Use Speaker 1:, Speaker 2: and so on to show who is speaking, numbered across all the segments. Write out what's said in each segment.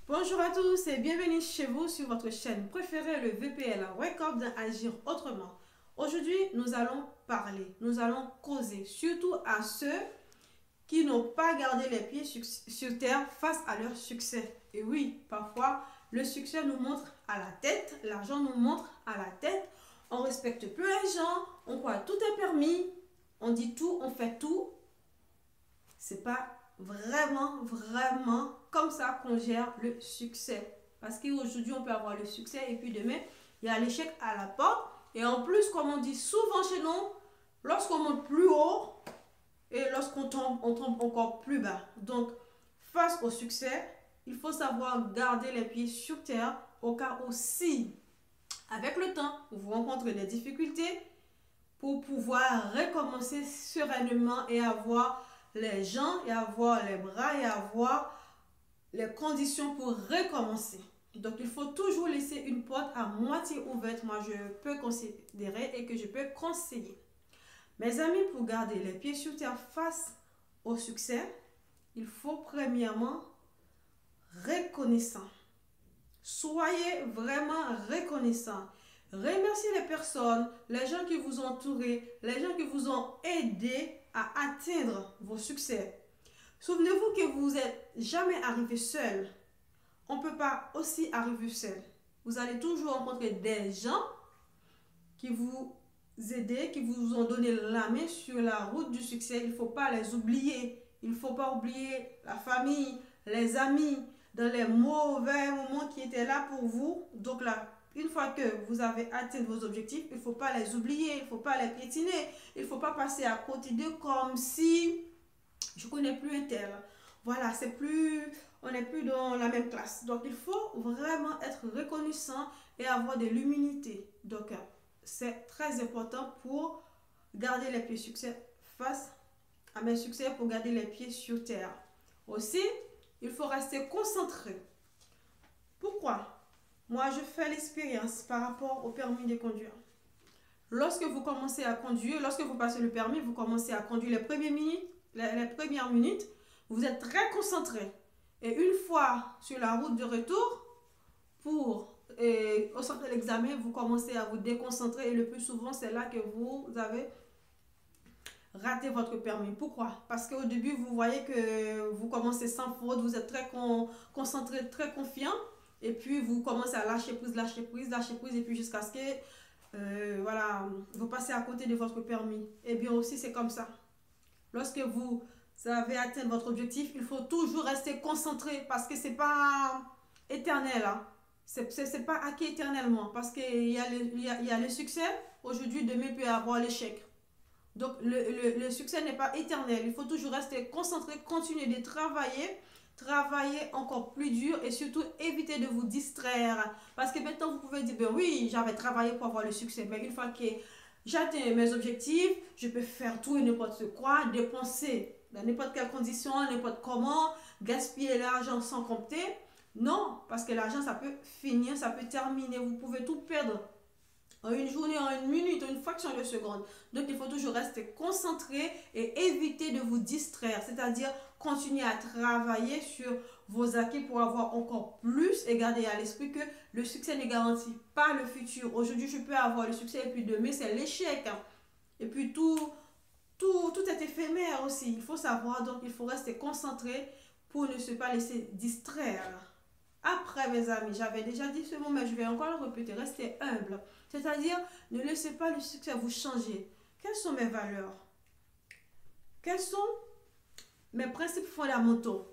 Speaker 1: Bonjour à tous et bienvenue chez vous sur votre chaîne préférée, le VPL, Wake Up d'Agir Autrement. Aujourd'hui, nous allons parler, nous allons causer, surtout à ceux qui n'ont pas gardé les pieds sur terre face à leur succès. Et oui, parfois, le succès nous montre à la tête, l'argent nous montre à la tête, on respecte plus les gens, on croit tout est permis, on dit tout, on fait tout. C'est pas vraiment comme ça qu'on gère le succès. Parce qu'aujourd'hui, on peut avoir le succès et puis demain, il y a l'échec à la porte. Et en plus, comme on dit souvent chez nous, lorsqu'on monte plus haut et lorsqu'on tombe, on tombe encore plus bas. Donc, face au succès, il faut savoir garder les pieds sur terre au cas où si, avec le temps, vous rencontrez des difficultés pour pouvoir recommencer sereinement et avoir les gens et avoir les bras et avoir les conditions pour recommencer. Donc, il faut toujours laisser une porte à moitié ouverte. Moi, je peux considérer et que je peux conseiller. Mes amis, pour garder les pieds sur terre face au succès, il faut premièrement reconnaissant. Soyez vraiment reconnaissant. Remerciez les personnes, les gens qui vous ont entouré, les gens qui vous ont aidé à atteindre vos succès. Souvenez-vous que vous n'êtes jamais arrivé seul. On ne peut pas aussi arriver seul. Vous allez toujours rencontrer des gens qui vous aident, qui vous ont donné la main sur la route du succès. Il ne faut pas les oublier. Il ne faut pas oublier la famille, les amis, dans les mauvais moments qui étaient là pour vous. Donc là, une fois que vous avez atteint vos objectifs, il ne faut pas les oublier, il ne faut pas les piétiner, il ne faut pas passer à côté d'eux comme si je ne connais plus un tel. Voilà, c'est plus, on n'est plus dans la même classe. Donc, il faut vraiment être reconnaissant et avoir de l'humilité. Donc, c'est très important pour garder les pieds succès face à mes succès, pour garder les pieds sur terre. Aussi, il faut rester concentré. Pourquoi? Moi, je fais l'expérience par rapport au permis de conduire. Lorsque vous commencez à conduire, lorsque vous passez le permis, vous commencez à conduire les premières minutes, vous êtes très concentré. Et une fois sur la route de retour, au centre de l'examen, vous commencez à vous déconcentrer et le plus souvent, c'est là que vous avez raté votre permis. Pourquoi? Parce qu'au début, vous voyez que vous commencez sans faute, vous êtes très concentré, très confiant. Et puis, vous commencez à lâcher prise, et puis jusqu'à ce que, voilà, vous passez à côté de votre permis. Et bien aussi, c'est comme ça. Lorsque vous avez atteint votre objectif, il faut toujours rester concentré parce que ce n'est pas éternel. Hein. Ce n'est pas acquis éternellement parce qu'il y a le succès. Aujourd'hui, demain, il peut y avoir l'échec. Donc, le succès n'est pas éternel. Il faut toujours rester concentré, continuer de travailler encore plus dur et surtout éviter de vous distraire. Parce que maintenant, vous pouvez dire, ben oui, j'avais travaillé pour avoir le succès. Mais une fois que j'atteins mes objectifs, je peux faire tout et n'importe quoi, dépenser dans n'importe quelle condition, n'importe comment, gaspiller l'argent sans compter. Non, parce que l'argent, ça peut finir, ça peut terminer. Vous pouvez tout perdre en une journée, en une minute, en une fraction de seconde. Donc, il faut toujours rester concentré et éviter de vous distraire. C'est-à-dire, continuer à travailler sur vos acquis pour avoir encore plus et garder à l'esprit que le succès ne garantit pas le futur. Aujourd'hui, je peux avoir le succès et puis demain, c'est l'échec. Et puis, tout est éphémère aussi. Il faut savoir, donc, il faut rester concentré pour ne se pas laisser distraire. Après, mes amis, j'avais déjà dit ce mot, mais je vais encore le répéter, restez humble. C'est-à-dire, ne laissez pas le succès vous changer. Quelles sont mes valeurs? Quels sont mes principes fondamentaux?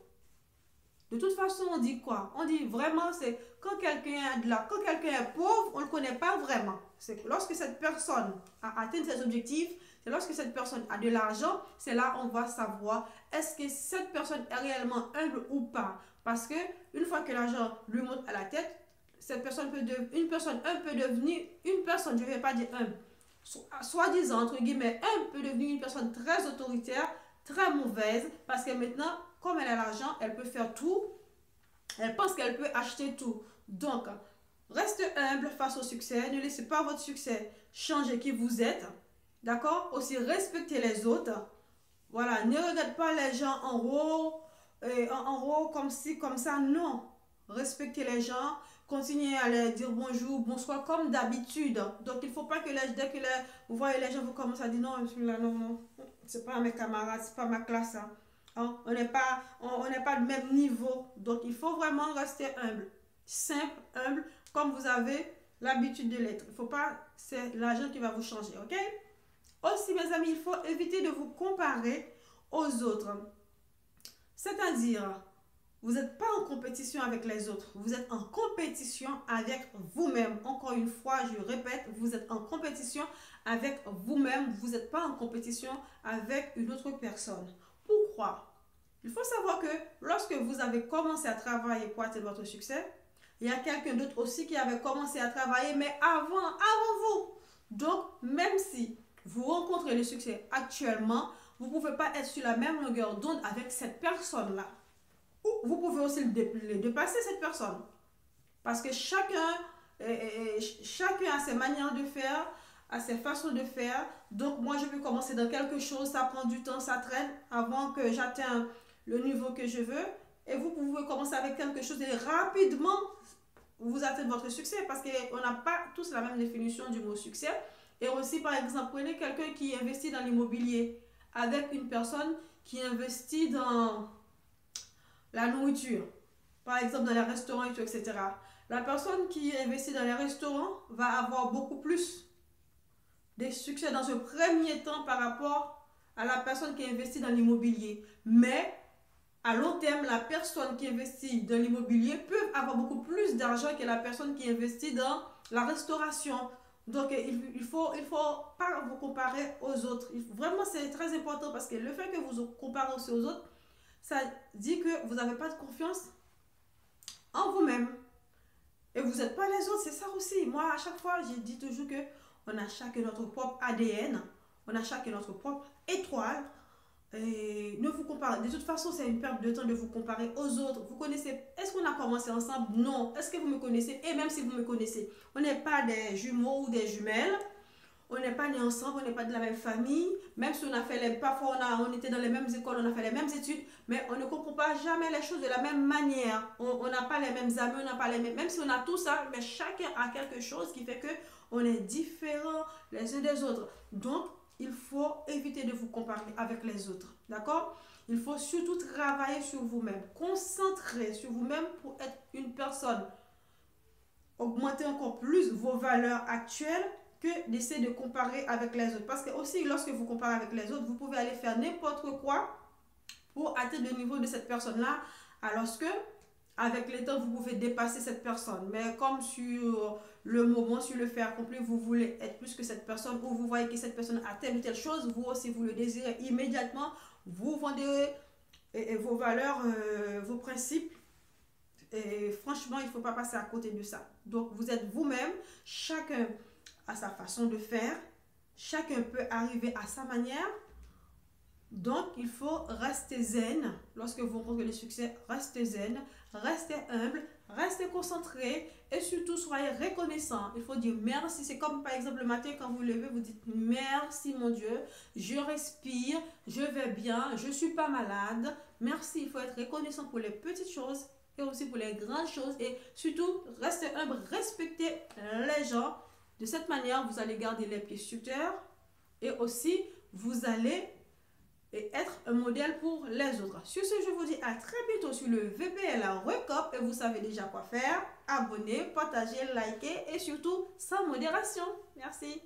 Speaker 1: De toute façon, on dit quoi? On dit vraiment, c'est quand quelqu'un est pauvre, on ne le connaît pas vraiment. C'est lorsque cette personne a atteint ses objectifs, c'est lorsque cette personne a de l'argent, c'est là qu'on va savoir est-ce que cette personne est réellement humble ou pas. Parce que une fois que l'argent lui monte à la tête, cette personne une personne humble peut devenir une personne, je ne vais pas dire humble, soi-disant, entre guillemets, humble peut devenir une personne très autoritaire, très mauvaise, parce que maintenant, comme elle a l'argent, elle peut faire tout, elle pense qu'elle peut acheter tout. Donc, restez humble face au succès, ne laissez pas votre succès changer qui vous êtes, d'accord? Aussi, respectez les autres, voilà, ne regardez pas les gens en haut comme ci, comme ça, non. respecter les gens, continuer à leur dire bonjour, bonsoir comme d'habitude. Donc il ne faut pas que dès que vous voyez les gens, vous commencez à dire non, là, non, non, c'est pas mes camarades, c'est pas ma classe. Hein. Hein? On n'est pas de même niveau. Donc il faut vraiment rester humble, simple, humble, comme vous avez l'habitude de l'être. Il faut pas, c'est l'argent qui va vous changer, ok? Aussi, mes amis, il faut éviter de vous comparer aux autres. C'est-à-dire, vous n'êtes pas en compétition avec les autres. Vous êtes en compétition avec vous-même. Encore une fois, je répète, vous êtes en compétition avec vous-même. Vous n'êtes pas en compétition avec une autre personne. Pourquoi? Il faut savoir que lorsque vous avez commencé à travailler pour atteindre votre succès, il y a quelqu'un d'autre aussi qui avait commencé à travailler, mais avant vous. Donc, même si vous rencontrez le succès actuellement, vous ne pouvez pas être sur la même longueur d'onde avec cette personne-là. Ou vous pouvez aussi le dépasser, cette personne. Parce que chacun a ses manières de faire, a ses façons de faire. Donc, moi, je peux commencer dans quelque chose, ça prend du temps, ça traîne avant que j'atteigne le niveau que je veux. Et vous pouvez commencer avec quelque chose et rapidement, vous atteignez votre succès. Parce qu'on n'a pas tous la même définition du mot succès. Et aussi, par exemple, prenez quelqu'un qui investit dans l'immobilier avec une personne qui investit dans la nourriture, par exemple dans les restaurants, etc. La personne qui investit dans les restaurants va avoir beaucoup plus de succès dans ce premier temps par rapport à la personne qui investit dans l'immobilier. Mais à long terme, la personne qui investit dans l'immobilier peut avoir beaucoup plus d'argent que la personne qui investit dans la restauration. Donc, il faut pas vous comparer aux autres. Vraiment, c'est très important parce que le fait que vous vous comparez aussi aux autres, ça dit que vous n'avez pas de confiance en vous-même. Et vous n'êtes pas les autres, c'est ça aussi. Moi, à chaque fois, je dis toujours que on a chacun notre propre ADN, on a chacun notre propre étoile. Et ne vous comparez. De toute façon, c'est une perte de temps de vous comparer aux autres. Vous connaissez. Est-ce qu'on a commencé ensemble? Non. Est-ce que vous me connaissez? Et même si vous me connaissez, on n'est pas des jumeaux ou des jumelles. On n'est pas nés ensemble, on n'est pas de la même famille. Même si on a fait parfois on était dans les mêmes écoles, on a fait les mêmes études, mais on ne comprend pas jamais les choses de la même manière. On n'a pas les mêmes amis, on n'a pas les mêmes. Même si on a tout ça, mais chacun a quelque chose qui fait que on est différents les uns des autres. Donc, il faut éviter de vous comparer avec les autres. D'accord? Il faut surtout travailler sur vous-même, concentrer sur vous-même pour être une personne. Augmenter encore plus vos valeurs actuelles que d'essayer de comparer avec les autres. Parce que aussi, lorsque vous comparez avec les autres, vous pouvez aller faire n'importe quoi pour atteindre le niveau de cette personne-là, alors que avec le temps, vous pouvez dépasser cette personne. Mais comme sur le moment, sur le fait accompli, vous voulez être plus que cette personne, ou vous voyez que cette personne a telle ou telle chose, vous aussi, vous le désirez immédiatement, vous vendez vos valeurs, vos principes. Et franchement, il ne faut pas passer à côté de ça. Donc, vous êtes vous-même, chacun a sa façon de faire, chacun peut arriver à sa manière. Donc, il faut rester zen. Lorsque vous rencontrez le succès, restez zen, restez humble, restez concentré et surtout soyez reconnaissant. Il faut dire merci. C'est comme par exemple le matin quand vous vous levez, vous dites merci mon Dieu, je respire, je vais bien, je ne suis pas malade. Merci, il faut être reconnaissant pour les petites choses et aussi pour les grandes choses. Et surtout, restez humble, respectez les gens. De cette manière, vous allez garder les pieds sur terre et aussi vous allez être un modèle pour les autres. Sur ce, je vous dis à très bientôt sur le VPL Wake Up et vous savez déjà quoi faire. Abonnez, partagez, likez et surtout sans modération. Merci.